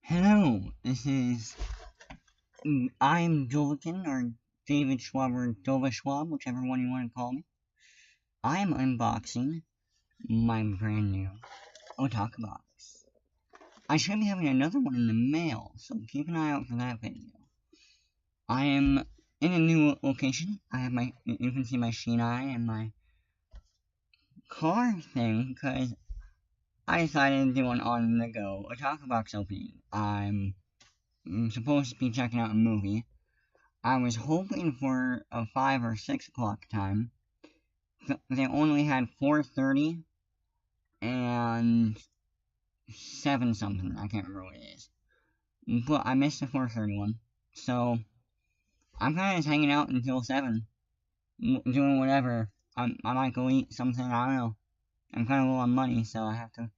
Hello, this is I'm Jovican or David Schwab or Dova Schwab, whichever one you want to call me. I'm unboxing my brand new Otaku box. I should be having another one in the mail, so keep an eye out for that video. I am in a new location. I have you can see my Shinai and my car thing, because I decided to do an on-the-go Otaku box opening. I'm supposed to be checking out a movie. I was hoping for a 5 or 6 o'clock time. They only had 4:30 and 7 something. I can't remember what it is. But I missed the 4:30 one. So I'm kind of just hanging out until 7. Doing whatever. I might go eat something. I don't know. I'm kind of low on money, so I have to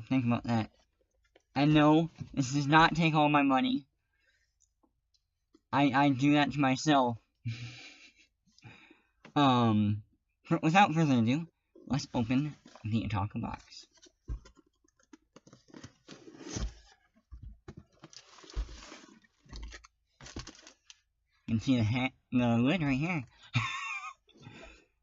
think about that. And no, this does not take all my money. I do that to myself. Without further ado, let's open the Otaku box. You can see the lid right here.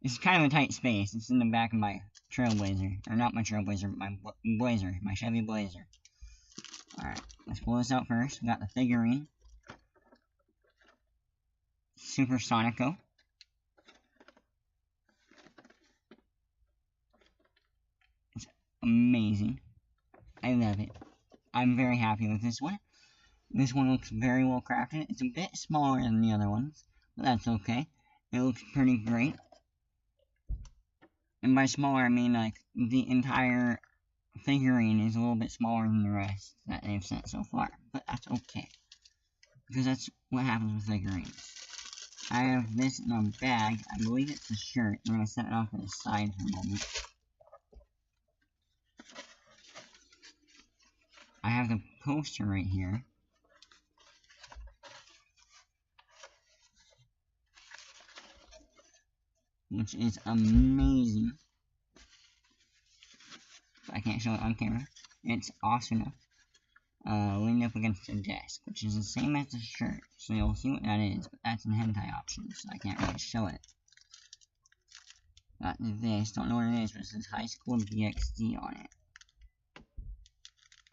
It's kind of a tight space. It's in the back of my Trailblazer. Or not my Trailblazer, but my Blazer. My Chevy Blazer. Alright, let's pull this out first. We got the figurine. Super Sonico. It's amazing. I love it. I'm very happy with this one. This one looks very well crafted. It's a bit smaller than the other ones, but that's okay. It looks pretty great. And by smaller, I mean like the entire figurine is a little bit smaller than the rest that they've sent so far. But that's okay, because that's what happens with figurines. I have this in a bag. I believe it's a shirt. I'm going to set it off to the side for a moment. I have the poster right here. Which is amazing. I can't show it on camera. It's awesome. Leaning up against the desk, which is the same as the shirt. So you'll see what that is, but that's an hentai option, so I can't really show it. Got this, don't know what it is, but it says High School DxD on it.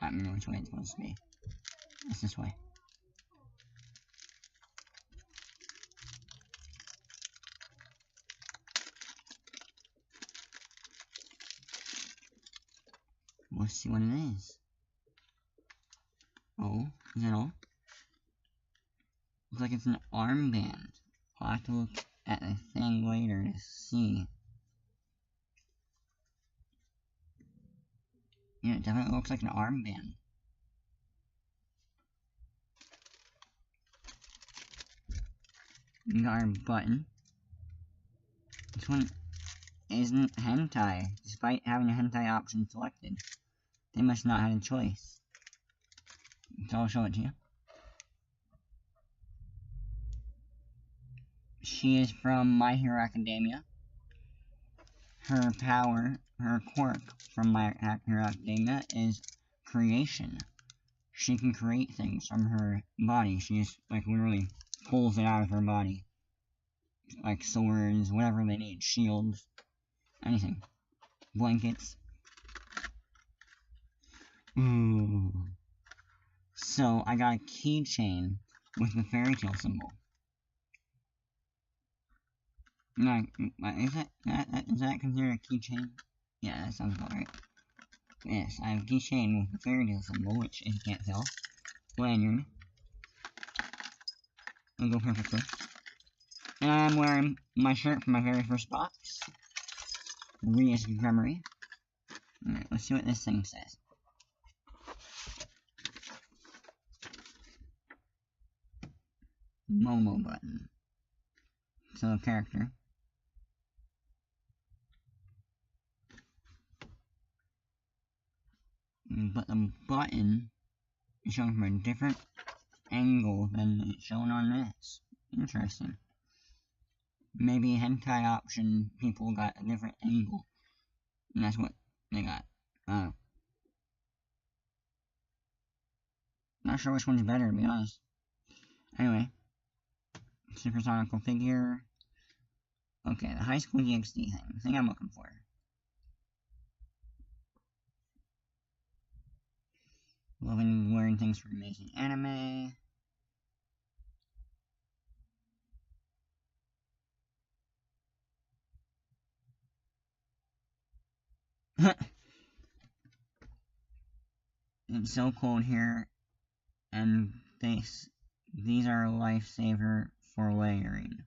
I don't remember which way it's supposed to be. It's this way. Let's see what it is. Oh, is that all? Looks like it's an armband. I'll have to look at the thing later to see. Yeah, it definitely looks like an armband. We got our button. This one isn't hentai, despite having a hentai option selected. They must not have a choice. So I'll show it to you. She is from My Hero Academia. Her power, her quirk from My Hero Academia is creation. She can create things from her body. She just, like, literally pulls it out of her body. Like swords, whatever they need. Shields. Anything. Blankets. Ooh. So, I got a keychain with the fairy tale symbol. No, is that considered a keychain? Yeah, that sounds about right. Yes, I have a keychain with the fairy tale symbol, which, if you can't tell, lanyard. It'll go perfectly. And I'm wearing my shirt from my very first box. Rias Memory. Alright, let's see what this thing says. Momo button. So a character. But the button is shown from a different angle than it's shown on this. Interesting. Maybe hentai option people got a different angle. And that's what they got. not sure which one's better, to be honest. Anyway. Supersonical figure. Okay, the high school DxD thing I'm looking for. Loving wearing things for amazing anime. It's so cold here, and these are a lifesaver for layering.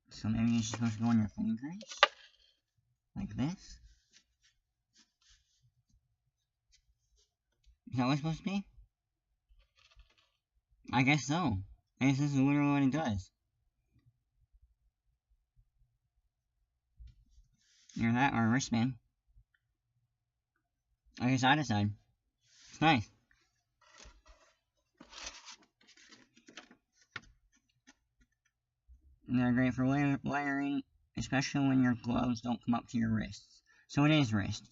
So maybe you're supposed to go on your fingers, like this. Is that what it's supposed to be? I guess so. I guess this is literally what it does. Either that or a wristband. I guess I decide. It's nice. And they're great for layering, especially when your gloves don't come up to your wrists. So it is wrist.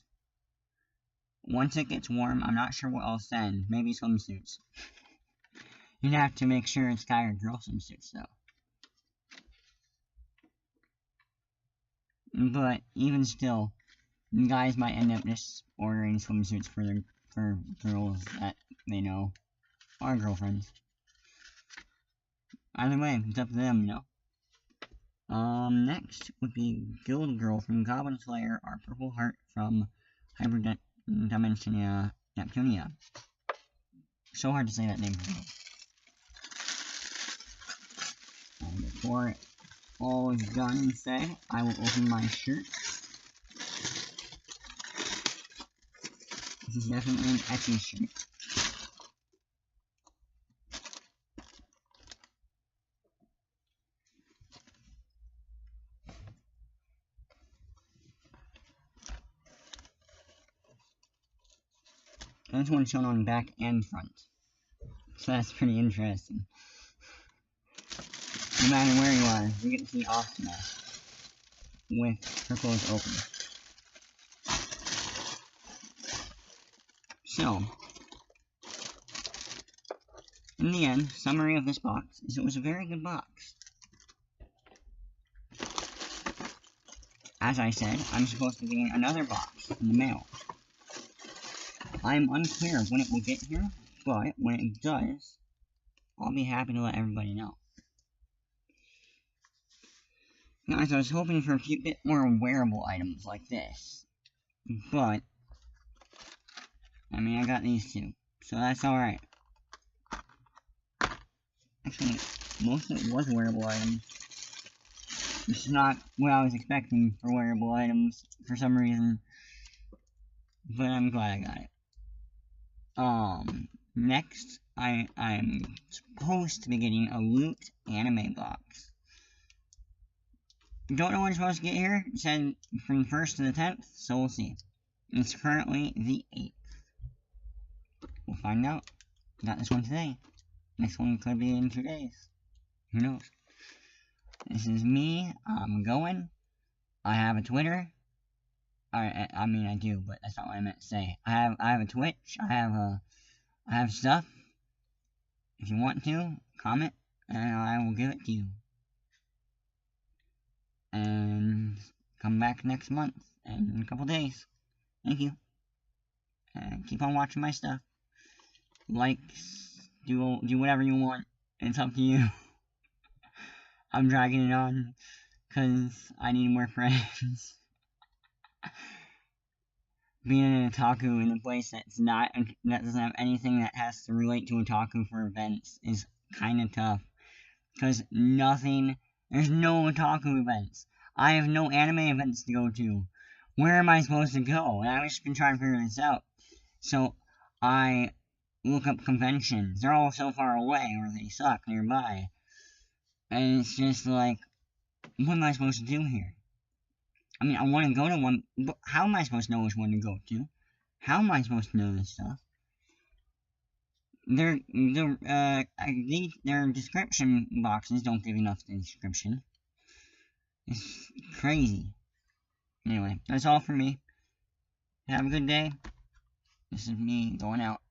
Once it gets warm, I'm not sure what I'll send. Maybe swimsuits. You'd have to make sure it's guy or girl swimsuits, though. But even still, guys might end up just ordering swimsuits for girls that they know are girlfriends. Either way, it's up to them, you know. Next would be Guild Girl from Goblin Slayer, our Purple Heart from Hyperdimensionia Neptunia. So hard to say that name. And before all is done and said, I will open my shirt. This is definitely an Etsy shirt. This one's shown on back and front. So that's pretty interesting. No matter where you are, you get to see Optima with her clothes open. So, in the end, summary of this box is it was a very good box. As I said, I'm supposed to be in another box in the mail. I'm unclear of when it will get here, but when it does, I'll be happy to let everybody know. Guys, I was hoping for a bit more wearable items like this, but, I mean, I got these two, so that's alright. Actually, most of it was wearable items. It's not what I was expecting for wearable items, for some reason, but I'm glad I got it. Next, I'm supposed to be getting a Loot anime box. Don't know when it's supposed to get here. It said from the 1st to the 10th, so we'll see. It's currently the 8th. We'll find out. Got this one today. Next one could be in 2 days. Who knows? This is me. I'm going. I have a Twitter. I mean, I do, but that's not what I meant to say. I have a Twitch. I have stuff. If you want to, comment, and I will give it to you. And come back next month, in a couple days. Thank you. And keep on watching my stuff. Likes, do whatever you want. It's up to you. I'm dragging it on, because I need more friends. Being an otaku in a place that doesn't have anything that has to relate to otaku for events is kind of tough. Because there's no otaku events. I have no anime events to go to. Where am I supposed to go? And I've just been trying to figure this out. So, I look up conventions. They're all so far away, or they suck nearby. And it's just like, what am I supposed to do here? I mean, I want to go to one, but how am I supposed to know which one to go to? How am I supposed to know this stuff? Their description boxes don't give enough description. It's crazy. Anyway, that's all for me. Have a good day. This is me going out.